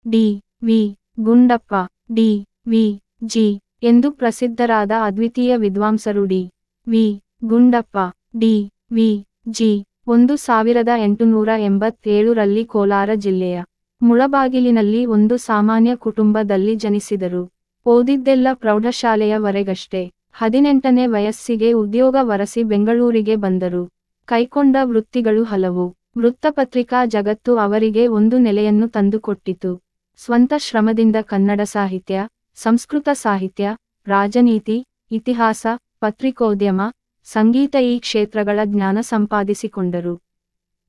D V Gundappa, D V G ಎಂದು ಪ್ರಸಿದ್ಧರಾದ ಅದ್ವಿತೀಯ ವಿದ್ವಾಂಸರು D V Gundappa, D V G 1887 ರಲ್ಲಿ ಕೋಲಾರ ಜಿಲ್ಲೆಯ ಮುಳಬಾಗಿಲಿನಲ್ಲಿ ಒಂದು ಸಾಮಾನ್ಯ ಕುಟುಂಬದಲ್ಲಿ ಜನಿಸಿದರು. ಓದಿದ್ದೆಲ್ಲ ಪ್ರೌಢಶಾಲೆಯವರೆಗಷ್ಟೇ. 18ನೇ ವಯಸ್ಸಿಗೆ ಉದ್ಯೋಗ ವರಸಿ ಬೆಂಗಳೂರಿಗೆ ಬಂದರು. ಕೈಕೊಂಡ ವೃತ್ತಿಗಳು ಹಲವು. ವೃತ್ತಪತ್ರಿಕಾ ಜಗತ್ತು ಅವರಿಗೆ ಒಂದು ನೆಲೆಯನ್ನು ತಂದುಕೊಟ್ಟಿತು. ಸ್ವಂತ ಶ್ರಮದಿಂದ ಕನ್ನಡ ಸಾಹಿತ್ಯ, ಸಂಸ್ಕೃತ ಸಾಹಿತ್ಯ, ರಾಜನೀತಿ, ಇತಿಹಾಸ, ಪತ್ರಿಕೋದ್ಯಮ, ಸಂಗೀತ ಈ ಕ್ಷೇತ್ರಗಳ ಜ್ಞಾನ ಸಂಪಾದಿಸಿಕೊಂಡರು.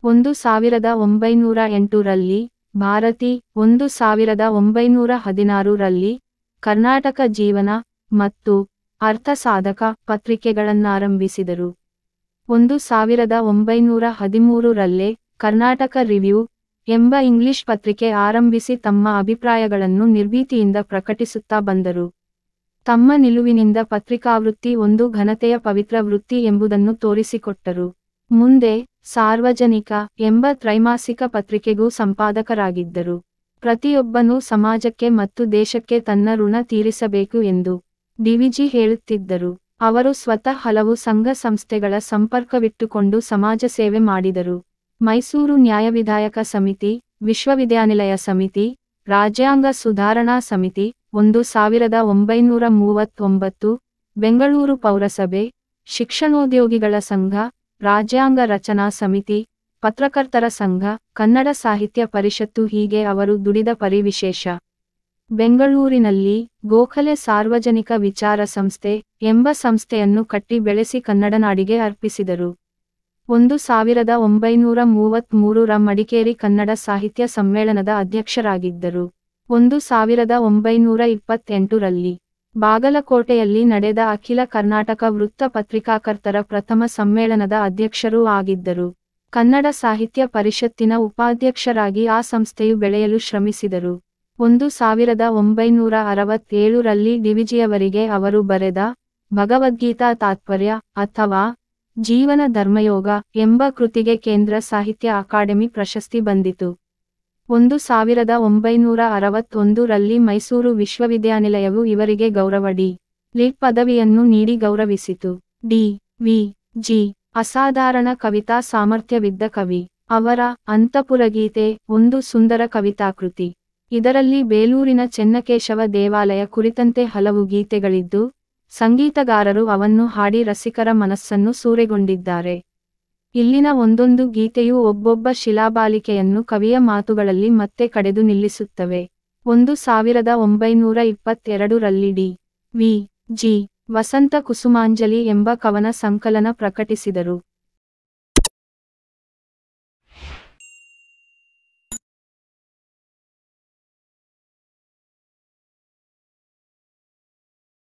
1908 ರಲ್ಲಿ ಭಾರತಿ, 1916 ರಲ್ಲಿ ಕರ್ನಾಟಕ ಜೀವನ ಮತ್ತು ಅರ್ಥಸಾಧಕ ಪತ್ರಿಕೆಗಳನ್ನಾರಂಭಿಸಿದರು. 1913 ರಲ್ಲೇ ಕರ್ನಾಟಕ ರಿವ್ಯೂ ಎಂಬ ಇಂಗ್ಲಿಷ್ ಪತ್ರಿಕೆ ಆರಂಭಿಸಿ ತಮ್ಮ ಅಭಿಪ್ರಾಯಗಳನ್ನು ನಿರ್ಭೀತಿಯಿಂದ ಪ್ರಕಟಿಸುತ್ತಾ ಬಂದರು. ತಮ್ಮ ನಿಲುವಿನಿಂದ ಪತ್ರಿಕಾವೃತ್ತಿ ಒಂದು ಘನತೆಯ ಪವಿತ್ರ ವೃತ್ತಿ ಎಂಬುದನ್ನು ತೋರಿಸಿಕೊಟ್ಟರು. ಮುಂದೆ ಸಾರ್ವಜನಿಕ ಎಂಬ ತ್ರೈಮಾಸಿಕ ಪತ್ರಿಕೆಗೂ ಸಂಪಾದಕರಾಗಿದ್ದರು. ಪ್ರತಿಯೊಬ್ಬನೂ ಸಮಾಜಕ್ಕೆ ಮತ್ತು ದೇಶಕ್ಕೆ ತನ್ನ ಋಣ ತೀರಿಸಬೇಕು ಎಂದು ಡಿವಿಜಿ ಹೇಳುತ್ತಿದ್ದರು. ಅವರು ಸ್ವತಃ ಹಲವು ಸಂಘ ಸಂಸ್ಥೆಗಳ ಸಂಪರ್ಕವಿಟ್ಟುಕೊಂಡು ಸಮಾಜ ಸೇವೆ ಮಾಡಿದರು. ಮೈಸೂರು ನ್ಯಾಯವಿಧಾಯಕ ಸಮಿತಿ, ವಿಶ್ವವಿದ್ಯಾನಿಲಯ ಸಮಿತಿ, ರಾಜ್ಯಾಂಗ ಸುಧಾರಣಾ ಸಮಿತಿ 1939, ಬೆಂಗಳೂರು ಪೌರಸಭೆ, ಶಿಕ್ಷಣೋದ್ಯೋಗಿಗಳ ಸಂಘ, ರಾಜ್ಯಾಂಗ ರಚನಾ ಸಮಿತಿ, ಪತ್ರಕರ್ತರ ಸಂಘ, ಕನ್ನಡ ಸಾಹಿತ್ಯ ಪರಿಷತ್ತು ಹೀಗೆ ಅವರು ದುಡಿದ ಪರಿವಿಶೇಷ. ಬೆಂಗಳೂರಿನಲ್ಲಿ ಗೋಖಲೆ ಸಾರ್ವಜನಿಕ ವಿಚಾರ ಸಂಸ್ಥೆ ಎಂಬ ಸಂಸ್ಥೆಯನ್ನು ಕಟ್ಟಿ ಬೆಳೆಸಿ ಕನ್ನಡನಾಡಿಗೆ ಅರ್ಪಿಸಿದರು. 1933 ರ ಮಡಿಕೇರಿ ಕನ್ನಡ ಸಾಹಿತ್ಯ ಸಮ್ಮೇಳನದ ಅಧ್ಯಕ್ಷರಾಗಿದ್ದರು. 1928 ರಲ್ಲಿ ಬಾಗಲಕೋಟೆಯಲ್ಲಿ ನಡೆದ ಅಖಿಲ ಕರ್ನಾಟಕ ವೃತ್ತ ಪತ್ರಿಕಾಕರ್ತರ ಪ್ರಥಮ ಸಮ್ಮೇಳನದ ಅಧ್ಯಕ್ಷರೂ ಆಗಿದ್ದರು. ಕನ್ನಡ ಸಾಹಿತ್ಯ ಪರಿಷತ್ತಿನ ಉಪಾಧ್ಯಕ್ಷರಾಗಿ ಆ ಸಂಸ್ಥೆಯು ಬೆಳೆಯಲು ಶ್ರಮಿಸಿದರು. 1967 ರಲ್ಲಿ ಡಿವಿಜಿಯವರಿಗೆ ಅವರು ಬರೆದ ಭಗವದ್ಗೀತಾ ತಾತ್ಪರ್ಯ ಅಥವಾ ಜೀವನ ಧರ್ಮಯೋಗ ಎಂಬ ಕೃತಿಗೆ ಕೇಂದ್ರ ಸಾಹಿತ್ಯ ಅಕಾಡೆಮಿ ಪ್ರಶಸ್ತಿ ಬಂದಿತು. 1961 ರಲ್ಲಿ ಮೈಸೂರು ವಿಶ್ವವಿದ್ಯಾನಿಲಯವು ಇವರಿಗೆ ಗೌರವ ಡಿ. ಲಿಟ್ ಪದವಿಯನ್ನು ನೀಡಿ ಗೌರವಿಸಿತು. ಡಿ ವಿ ಜಿ ಅಸಾಧಾರಣ ಕವಿತಾ ಸಾಮರ್ಥ್ಯವಿದ್ದ ಕವಿ. ಅವರ ಅಂತಃಪುರಗೀತೆ ಒಂದು ಸುಂದರ ಕವಿತಾಕೃತಿ. ಇದರಲ್ಲಿ ಬೇಲೂರಿನ ಚೆನ್ನಕೇಶವ ದೇವಾಲಯ ಕುರಿತಂತೆ ಹಲವು ಗೀತೆಗಳಿದ್ದು, ಸಂಗೀತಗಾರರು ಅವನ್ನು ಹಾಡಿ ರಸಿಕರ ಮನಸ್ಸನ್ನು ಸೂರೆಗೊಂಡಿದ್ದಾರೆ. ಇಲ್ಲಿನ ಒಂದೊಂದು ಗೀತೆಯೂ ಒಬ್ಬೊಬ್ಬ ಶಿಲಾಬಾಲಿಕೆಯನ್ನು ಕವಿಯ ಮಾತುಗಳಲ್ಲಿ ಮತ್ತೆ ಕಡೆದು ನಿಲ್ಲಿಸುತ್ತವೆ. 1922 ರಲ್ಲಿ ಡಿ. ವಿ. ಜಿ. ವಸಂತ ಕುಸುಮಾಂಜಲಿ ಎಂಬ ಕವನ ಸಂಕಲನ ಪ್ರಕಟಿಸಿದರು.